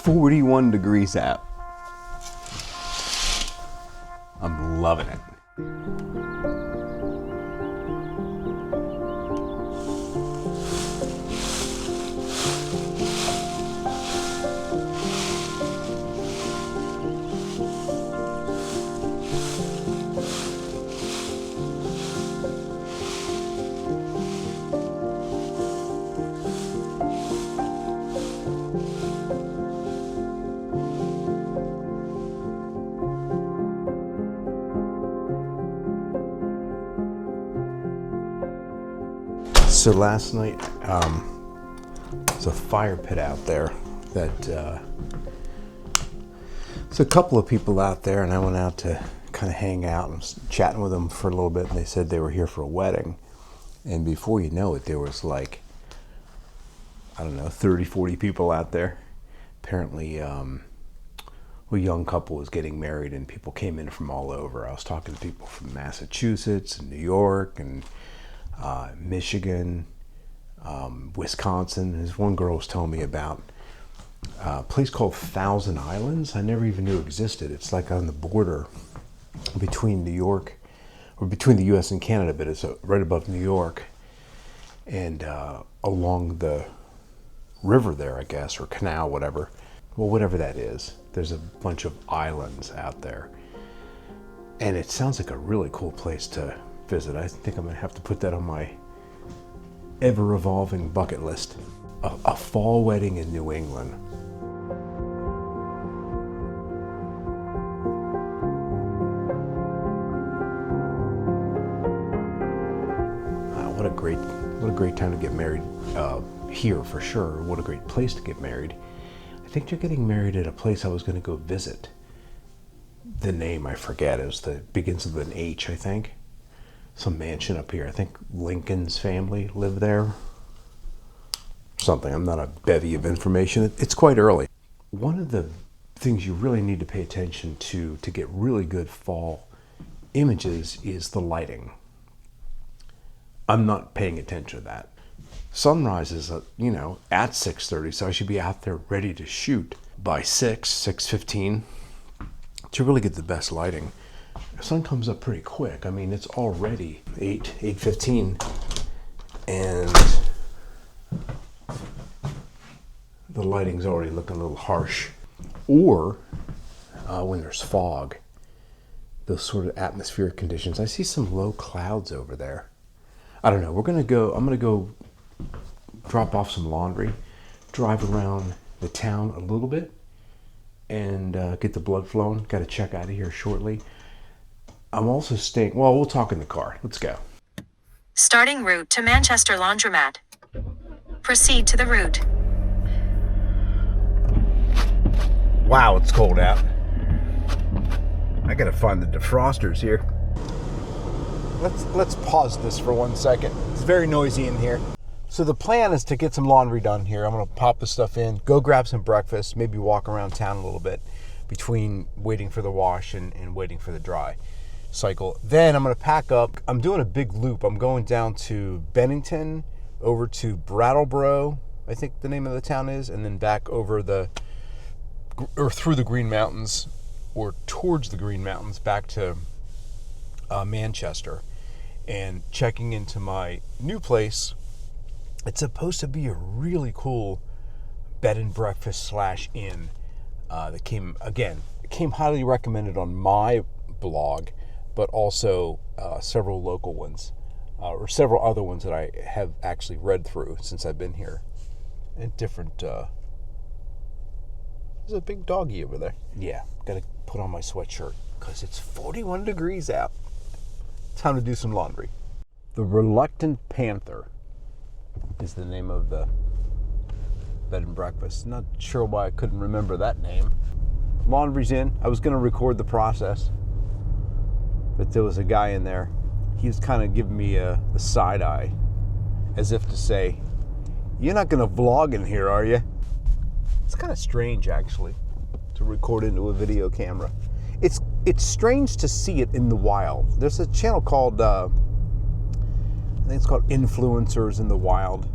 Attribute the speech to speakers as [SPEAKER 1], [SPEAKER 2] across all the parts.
[SPEAKER 1] 41 degrees out. I'm loving it. So last night, there's a fire pit out there that, there's a couple of people out there, and I went out to kind of hang out and was chatting with them for a little bit, and they said they were here for a wedding. And before you know it, there was like, I don't know, 30, 40 people out there. Apparently, a young couple was getting married, and people came in from all over. I was talking to people from Massachusetts and New York and Michigan, Wisconsin. This one girl was telling me about a place called Thousand Islands. I never even knew existed. It's like on the border between New York, or between the U.S. and Canada, but it's right above New York, and along the river there, I guess, or canal, whatever. Well, whatever that is, there's a bunch of islands out there, and it sounds like a really cool place to visit. I think I'm gonna have to put that on my ever-evolving bucket list. A fall wedding in New England. What a great time to get married here for sure. What a great place to get married. I think you're getting married at a place I was going to go visit. The name I forget. Begins with an H, I think. Some mansion up here. I think Lincoln's family lived there. Something. I'm not a bevy of information. It's quite early. One of the things you really need to pay attention to get really good fall images is the lighting. I'm not paying attention to that. Sunrise is, at 6:30, so I should be out there ready to shoot by 6:15 to really get the best lighting. The sun comes up pretty quick. I mean, it's already 8:15, and the lighting's already looking a little harsh. Or when there's fog, those sort of atmospheric conditions. I see some low clouds over there. I don't know. I'm gonna go drop off some laundry, drive around the town a little bit, and get the blood flowing. Got to check out of here shortly. I'm also staying. Well, we'll talk in the car. Let's go.
[SPEAKER 2] Starting route to Manchester Laundromat. Proceed to the route.
[SPEAKER 1] Wow, it's cold out. I gotta find the defrosters here. Let's pause this for 1 second. It's very noisy in here. So the plan is to get some laundry done here. I'm gonna pop this stuff in, go grab some breakfast, maybe walk around town a little bit between waiting for the wash and waiting for the dry cycle. Then I'm gonna pack up. I'm doing a big loop. I'm going down to Bennington, over to Brattleboro, I think the name of the town is, and then back over through the Green Mountains, or towards the Green Mountains, back to Manchester, and checking into my new place. It's supposed to be a really cool bed and breakfast / inn that came highly recommended on my blog, but also several local ones, or several other ones that I have actually read through since I've been here. And different, there's a big doggy over there. Yeah, gotta put on my sweatshirt because it's 41 degrees out. Time to do some laundry. The Reluctant Panther is the name of the bed and breakfast. Not sure why I couldn't remember that name. Laundry's in. I was going to record the process, but there was a guy in there. He was kind of giving me the side eye, as if to say, "You're not going to vlog in here, are you?" It's kind of strange, actually, to record into a video camera. It's strange to see it in the wild. There's a channel called, I think it's called Influencers in the Wild.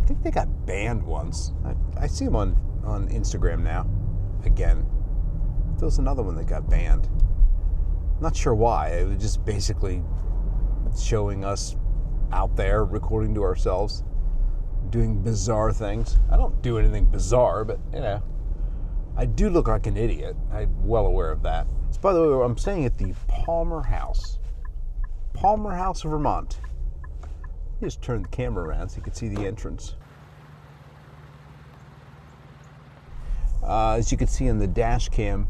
[SPEAKER 1] I think they got banned once. I see them on on Instagram now. Again. There was another one that got banned. Not sure why. It was just basically showing us out there recording to ourselves, doing bizarre things. I don't do anything bizarre, but you know, I do look like an idiot. I'm well aware of that. So, by the way, I'm staying at the Palmer House, Vermont. Just turn the camera around so you can see the entrance. As you can see in the dash cam,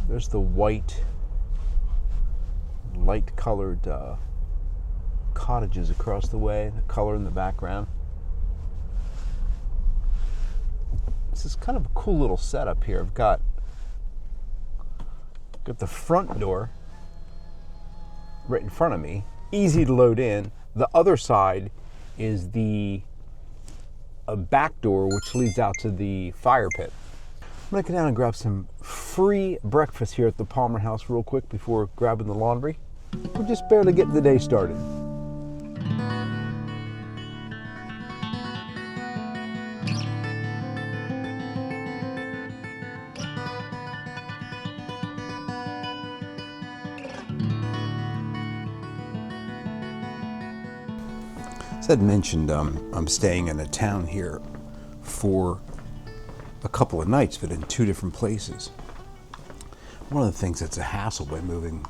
[SPEAKER 1] there's the white, light-colored cottages across the way, the color in the background. This is kind of a cool little setup here. I've got the front door right in front of me, easy to load in. The other side is a back door which leads out to the fire pit. I'm gonna go down and grab some free breakfast here at the Palmer House real quick before grabbing the laundry. We're just barely getting the day started. As I'd mentioned, I'm staying in a town here for a couple of nights, but in 2 different places. One of the things that's a hassle by moving,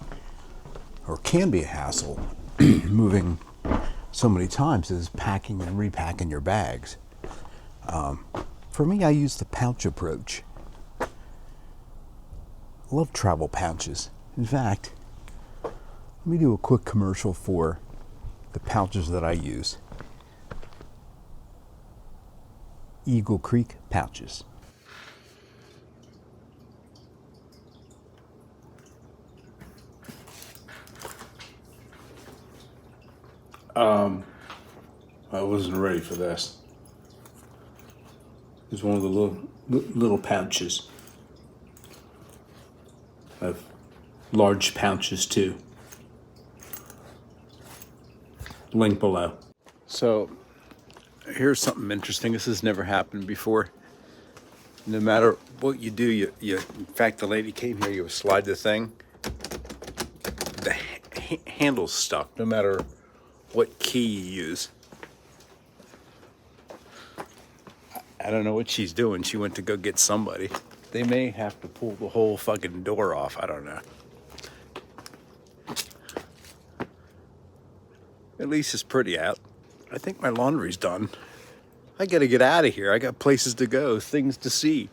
[SPEAKER 1] or can be a hassle, moving so many times, is packing and repacking your bags. For me, I use the pouch approach. I love travel pouches. In fact, let me do a quick commercial for the pouches that I use. Eagle Creek pouches.
[SPEAKER 3] I wasn't ready for this. It's one of the little pouches. I have large pouches too. Link below. So, here's something interesting. This has never happened before. No matter what you do, you in fact, the lady came here, you slide the thing. The handle's stuck, no matter what key you use. I don't know what she's doing. She went to go get somebody. They may have to pull the whole fucking door off. I don't know. At least it's pretty out. I think my laundry's done. I gotta get out of here. I got places to go, things to see.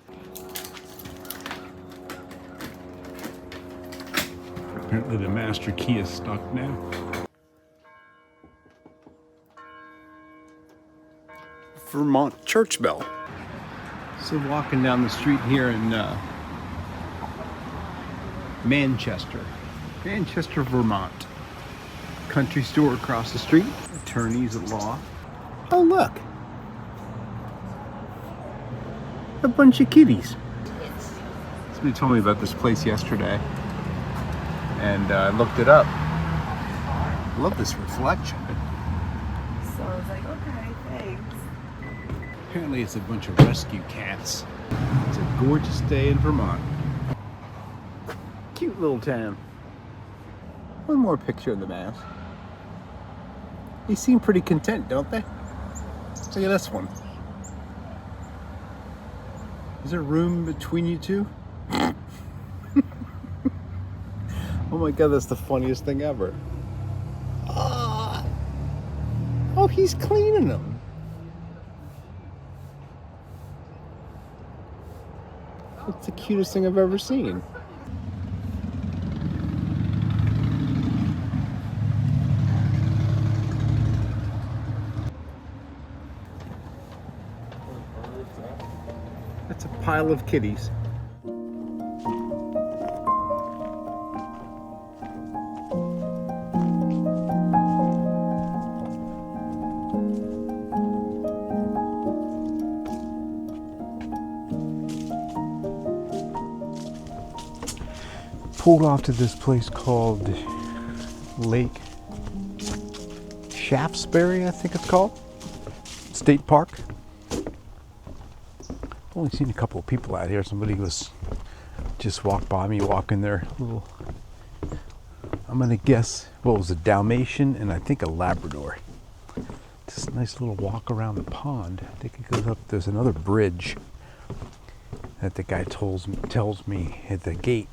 [SPEAKER 3] Apparently the master key is stuck now. Vermont church bell.
[SPEAKER 1] So walking down the street here in Manchester, Vermont. Country store across the street, attorneys at law. Oh look, a bunch of kitties. Somebody told me about this place yesterday, and I looked it up. I love this reflection.
[SPEAKER 4] So I was like, okay, thanks.
[SPEAKER 1] Apparently it's a bunch of rescue cats. It's a gorgeous day in Vermont. Cute little town. One more picture of the mouse. They seem pretty content, don't they? Look at this one. Is there room between you two? Oh my god, that's the funniest thing ever. Oh, he's cleaning them. That's the cutest thing I've ever seen. That's a pile of kitties. Pulled off to this place called Lake Shaftesbury, I think it's called. State Park. I've only seen a couple of people out here. Somebody was just walked by me walking their little, I'm gonna guess, what was a Dalmatian and I think a Labrador. Just a nice little walk around the pond. I think it goes up, there's another bridge that the guy tells me at the gate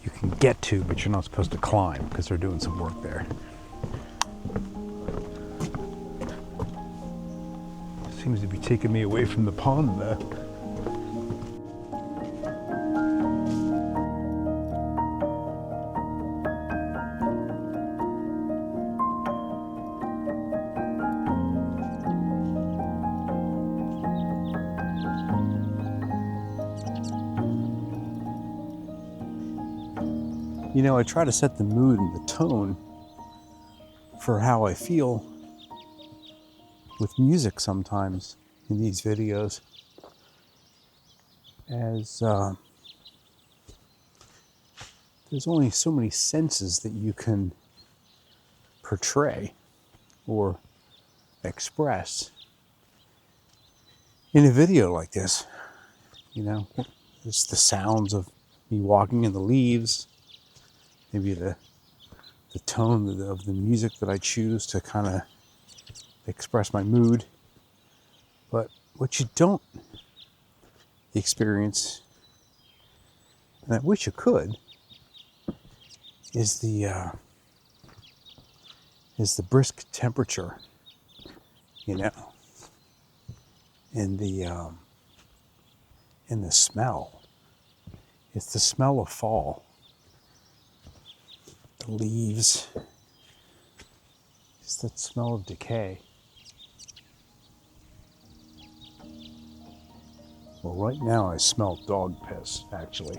[SPEAKER 1] you can get to, but you're not supposed to climb because they're doing some work there. Seems to be taking me away from the pond though. You know, I try to set the mood and the tone for how I feel with music sometimes in these videos, as there's only so many senses that you can portray or express in a video like this. You know, it's the sounds of me walking in the leaves, maybe the tone of the music that I choose to kind of express my mood. But what you don't experience, and I wish you could, is the brisk temperature, you know, and the smell. It's the smell of fall. The leaves. It's that smell of decay. Well, right now I smell dog piss, actually.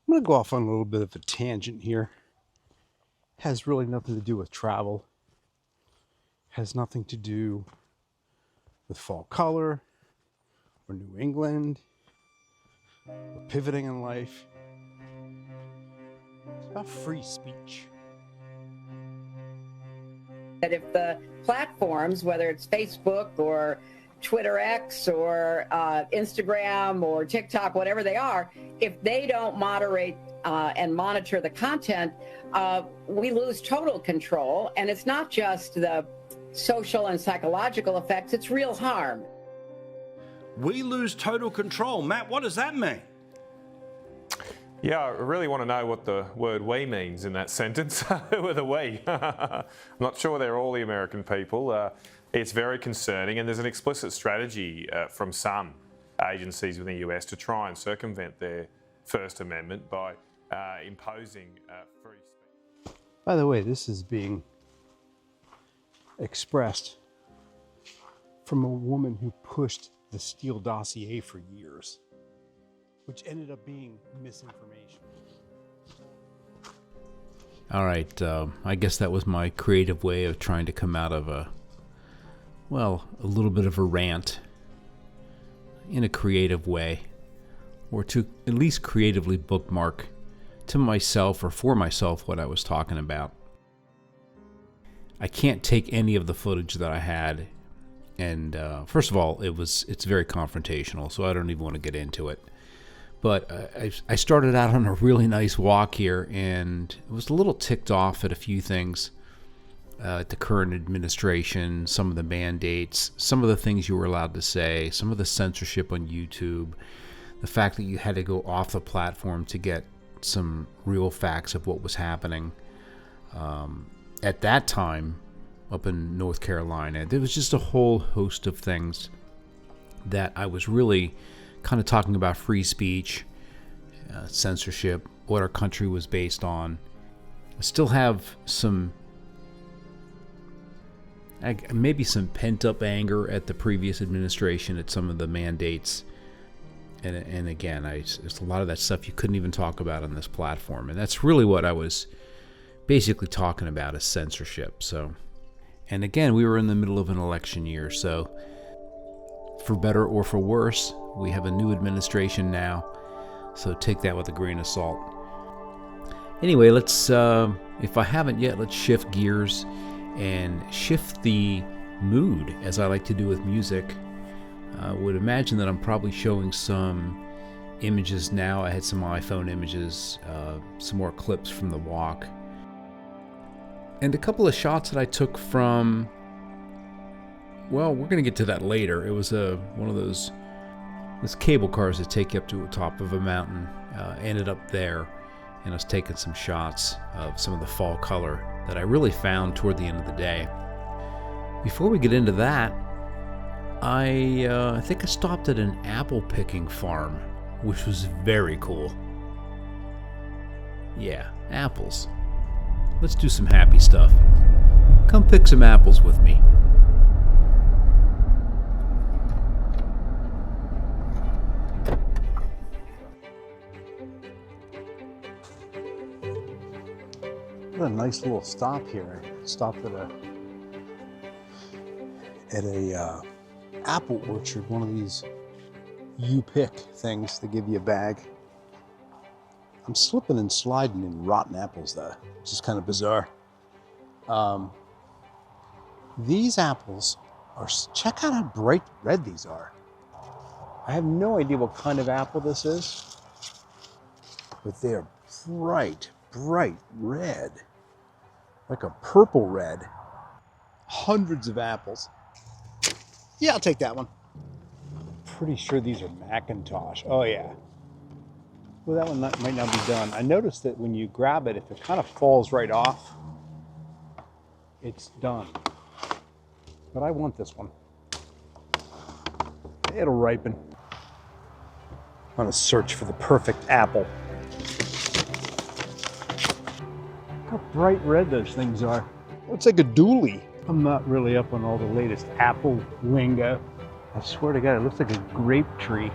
[SPEAKER 1] I'm going to go off on a little bit of a tangent here. Has really nothing to do with travel. Has nothing to do with fall color or New England or pivoting in life. It's about free speech.
[SPEAKER 5] That if the platforms, whether it's Facebook or Twitter X or Instagram or TikTok, whatever they are, if they don't moderate and monitor the content, we lose total control. And it's not just the social and psychological effects, it's real harm.
[SPEAKER 6] We lose total control. Matt, what does that mean?
[SPEAKER 7] Yeah, I really want to know what the word "we" means in that sentence. Who are the we? I'm not sure they're all the American people. It's very concerning, and there's an explicit strategy from some agencies within the US to try and circumvent their First Amendment by imposing free speech.
[SPEAKER 1] By the way, this is being expressed from a woman who pushed the Steele dossier for years, which ended up being misinformation.
[SPEAKER 8] All right, I guess that was my creative way of trying to come out of a little bit of a rant in a creative way, or to at least creatively bookmark to myself or for myself what I was talking about. I can't take any of the footage that I had, and first of all, it's very confrontational, so I don't even want to get into it. But I started out on a really nice walk here, and was a little ticked off at a few things. The current administration, some of the mandates, some of the things you were allowed to say, some of the censorship on YouTube, the fact that you had to go off the platform to get some real facts of what was happening. At that time, up in North Carolina, there was just a whole host of things that I was really kind of talking about: free speech, censorship, what our country was based on. I still have maybe some pent-up anger at the previous administration, at some of the mandates And again, it's a lot of that stuff you couldn't even talk about on this platform. And that's really what I was basically talking about, is censorship. So, and again, we were in the middle of an election year, so for better or for worse, we have a new administration now. So take that with a grain of salt. Anyway, let's, if I haven't yet, let's shift gears and shift the mood, as I like to do with music. I would imagine that I'm probably showing some images now. I had some iPhone images, some more clips from the walk, and a couple of shots that I took from, well, we're going to get to that later. It was one of those cable cars that take you up to the top of a mountain. Ended up there, and I was taking some shots of some of the fall color that I really found toward the end of the day. Before we get into that, I think I stopped at an apple picking farm, which was very cool. Yeah, apples. Let's do some happy stuff. Come pick some apples with me.
[SPEAKER 1] What a nice little stop here. I stopped at a apple orchard, one of these you pick things. They give you a bag. I'm slipping and sliding in rotten apples though, which is kind of bizarre. These apples are, check out how bright red these are. I have no idea what kind of apple this is, but they're bright red, like a purple red. Hundreds of apples. Yeah, I'll take that one. Pretty sure these are Macintosh. Oh yeah. Well, that one might not be done. I noticed that when you grab it, if it kind of falls right off, it's done. But I want this one. It'll ripen. I'm gonna search for the perfect apple. Look how bright red those things are. Looks like a dually. I'm not really up on all the latest apple lingo. I swear to God, it looks like a grape tree.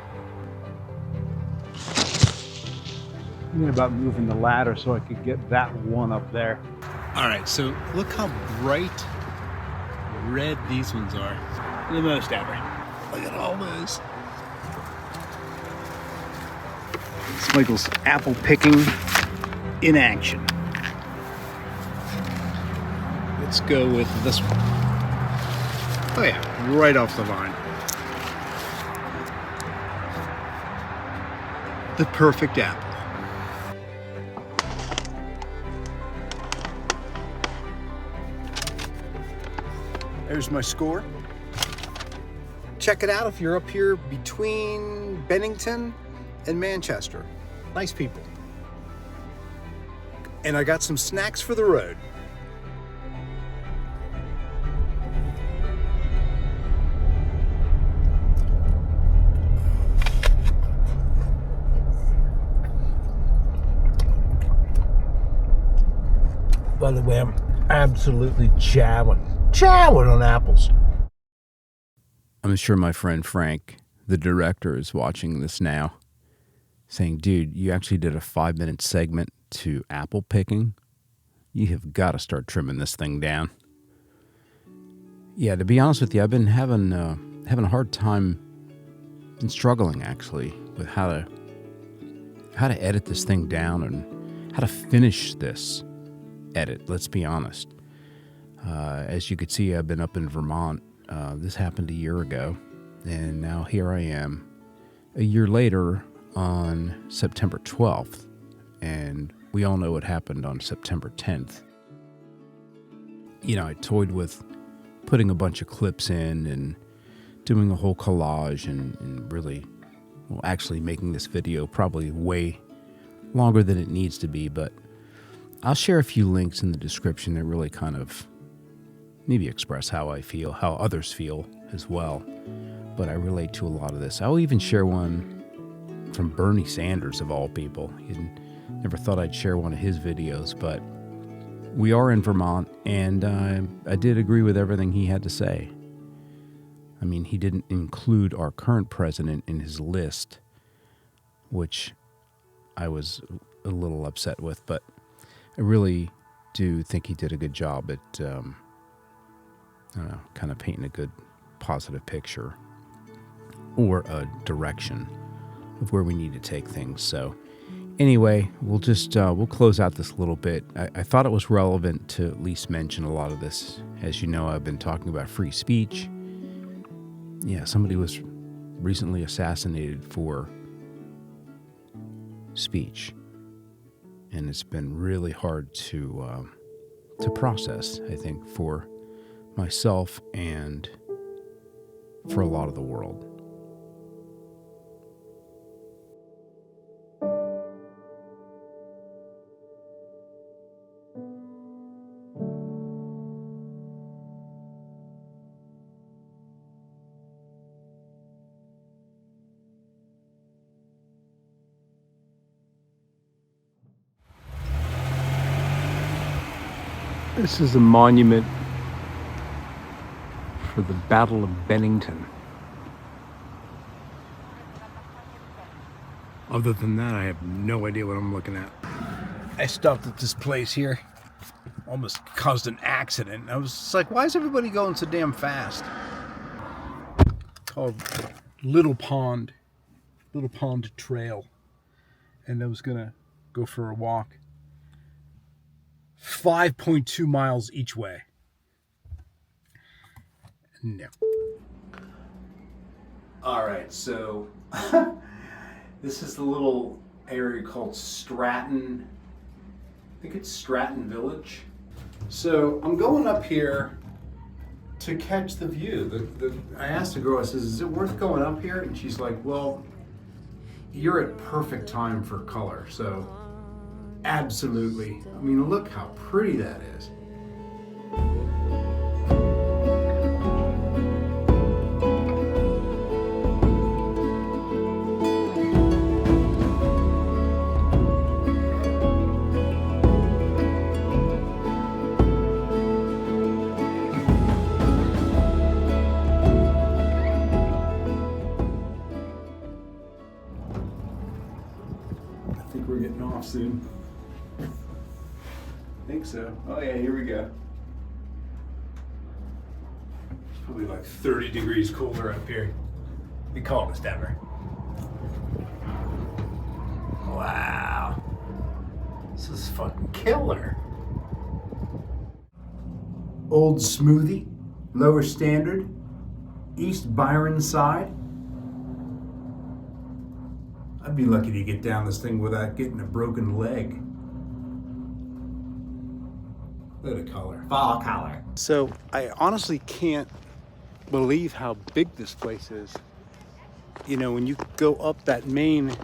[SPEAKER 1] Thinking about moving the ladder so I could get that one up there. All right, so look how bright red these ones are. The most ever. Look at all those. It's Michael's apple picking in action. Let's go with this one. Oh yeah, right off the vine. The perfect apple. There's my score. Check it out if you're up here between Bennington and Manchester. Nice people. And I got some snacks for the road. By the way, I'm absolutely chowing on apples.
[SPEAKER 8] I'm sure my friend Frank, the director, is watching this now, saying, dude, you actually did a 5-minute segment to apple picking. You have got to start trimming this thing down. Yeah, to be honest with you, I've been having a hard time and struggling actually with how to edit this thing down and how to finish this edit. Let's be honest. As you could see, I've been up in Vermont. This happened a year ago, and now here I am a year later on September 12th, and we all know what happened on September 10th. You know, I toyed with putting a bunch of clips in and doing a whole collage and really, well, actually making this video probably way longer than it needs to be, but I'll share a few links in the description that really kind of maybe express how I feel, how others feel as well. But I relate to a lot of this. I'll even share one from Bernie Sanders, of all people. Never thought I'd share one of his videos, but we are in Vermont, and I did agree with everything he had to say. I mean, he didn't include our current president in his list, which I was a little upset with, but I really do think he did a good job at, I don't know, kind of painting a good positive picture or a direction of where we need to take things. So anyway, we'll just, we'll close out this little bit. I thought it was relevant to at least mention a lot of this. As you know, I've been talking about free speech. Yeah, somebody was recently assassinated for speech. And it's been really hard to process, I think, for myself and for a lot of the world. This is a monument for the Battle of Bennington. Other than that, I have no idea what I'm looking at. I stopped at this place here. Almost caused an accident. I was just like, why is everybody going so damn fast? Called Little Pond Trail. And I was gonna go for a walk. 5.2 miles each way. No. All right, so this is the little area called Stratton. I think it's Stratton Village. So I'm going up here to catch the view. I asked the girl, I says, is it worth going up here? And she's like, well, you're at perfect time for color, so absolutely. I mean, look how pretty that is. I think we're getting off soon. I think so. Oh yeah, here we go. It's probably like 30 degrees cooler up here. We call it Denver. Wow. This is fucking killer. Old Smoothie, Lower Standard, East Byron Side. I'd be lucky to get down this thing without getting a broken leg. Look at the color.
[SPEAKER 9] Fall color.
[SPEAKER 8] So I honestly can't believe how big this place is. You know, when you go up that main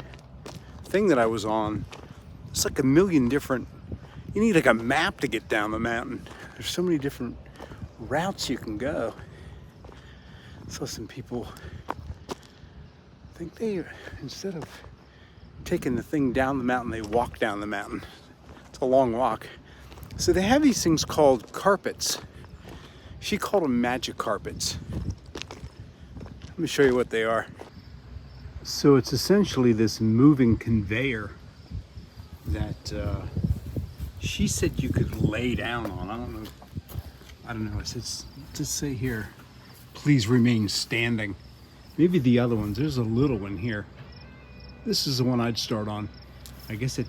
[SPEAKER 8] thing that I was on, it's like a million different, you need like a map to get down the mountain. There's so many different routes you can go. So some people think they, instead of taking the thing down the mountain, they walk down the mountain. It's a long walk. So they have these things called carpets. She called them magic carpets. Let me show you what they are. So it's essentially this moving conveyor that she said you could lay down on. I don't know. It says, just say here, please remain standing. Maybe the other ones, there's a little one here. This is the one I'd start on. I guess it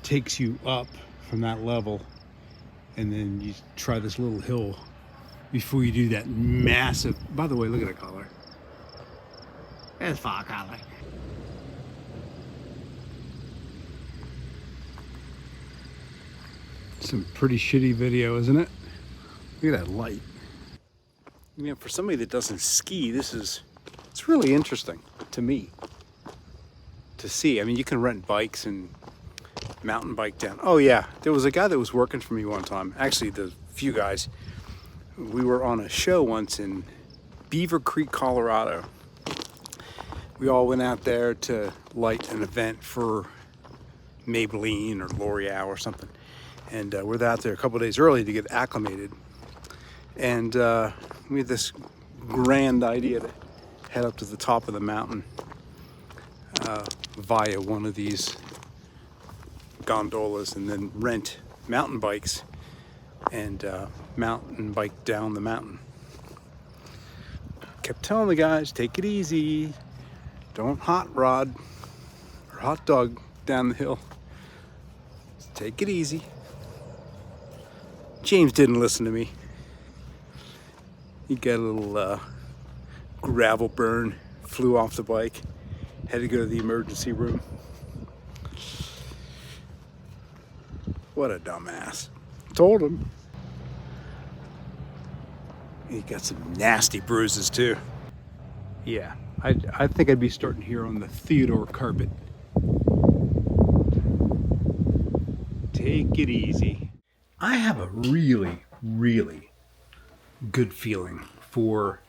[SPEAKER 8] takes you up from that level, and then you try this little hill before you do that massive, by the way, look at the color.
[SPEAKER 9] It's fall color.
[SPEAKER 8] Some pretty shitty video, isn't it? Look at that light. You know, for somebody that doesn't ski, it's really interesting to me to see. I mean, you can rent bikes and mountain bike down. Oh yeah, there was a guy that was working for me one time. Actually, the few guys. We were on a show once in Beaver Creek, Colorado. We all went out there to light an event for Maybelline or L'Oreal or something. And we're out there a couple of days early to get acclimated. And we had this grand idea to head up to the top of the mountain.
[SPEAKER 3] via one of these gondolas and then rent mountain bikes and mountain bike down the mountain. Kept telling the guys, take it easy. Don't hot rod or hot dog down the hill. Just take it easy. James didn't listen to me. He got a little gravel burn, flew off the bike, had to go to the emergency room. What a dumbass. Told him. He got some nasty bruises too. Yeah, I think I'd be starting here on the Theodore carpet. Take it easy. I have a really, really good feeling for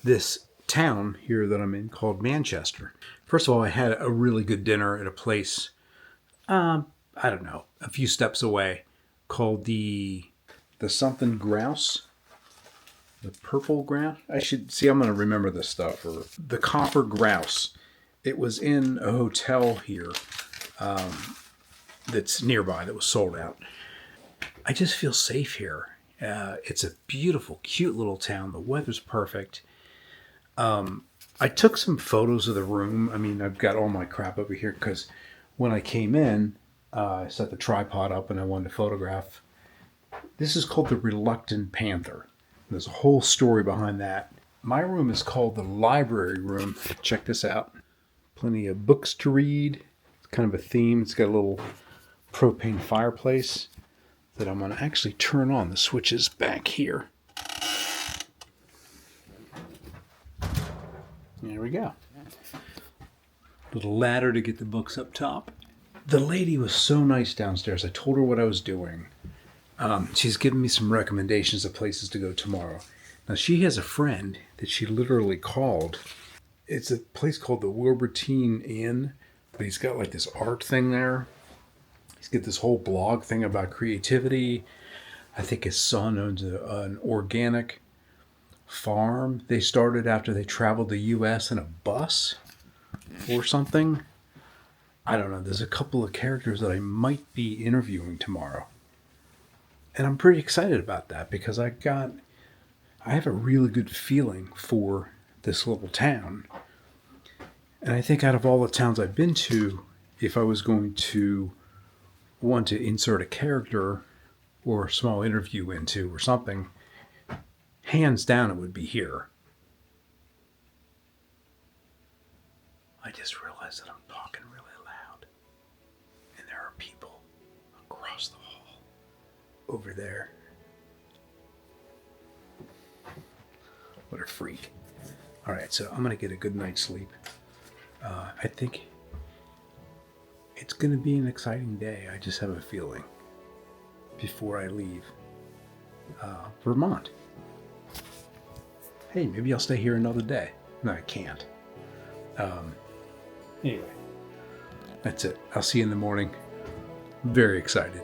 [SPEAKER 3] this town here that I'm in called Manchester. First of all, I had a really good dinner at a place, I don't know, a few steps away, called the something grouse. The purple grouse? I should see, I'm going to remember this stuff. Or the copper grouse. It was in a hotel here that's nearby that was sold out. I just feel safe here. It's a beautiful, cute little town. The weather's perfect. I took some photos of the room. I mean, I've got all my crap over here because when I came in, I set the tripod up and I wanted to photograph. This is called the Reluctant Panther. There's a whole story behind that. My room is called the library room. Check this out. Plenty of books to read. It's kind of a theme. It's got a little propane fireplace that I'm going to actually turn on. The switch is back here. There we go. Little ladder to get the books up top. The lady was so nice downstairs. I told her what I was doing. She's given me some recommendations of places to go tomorrow. Now, she has a friend that she literally called. It's a place called the Wilbertine Inn, but he's got like this art thing there. He's got this whole blog thing about creativity. I think his son owns an organic farm. They started after they traveled the U.S. in a bus or something. I don't know. There's a couple of characters that I might be interviewing tomorrow. And I'm pretty excited about that because I have a really good feeling for this little town. And I think out of all the towns I've been to, if I was going to want to insert a character or a small interview into or something, hands down it would be here. I just realized that I'm talking really loud. And there are people across the hall over there. What a freak. All right, so I'm going to get a good night's sleep. I think it's going to be an exciting day. I just have a feeling before I leave Vermont. Hey, maybe I'll stay here another day. No, I can't. Anyway, that's it. I'll see you in the morning. Very excited.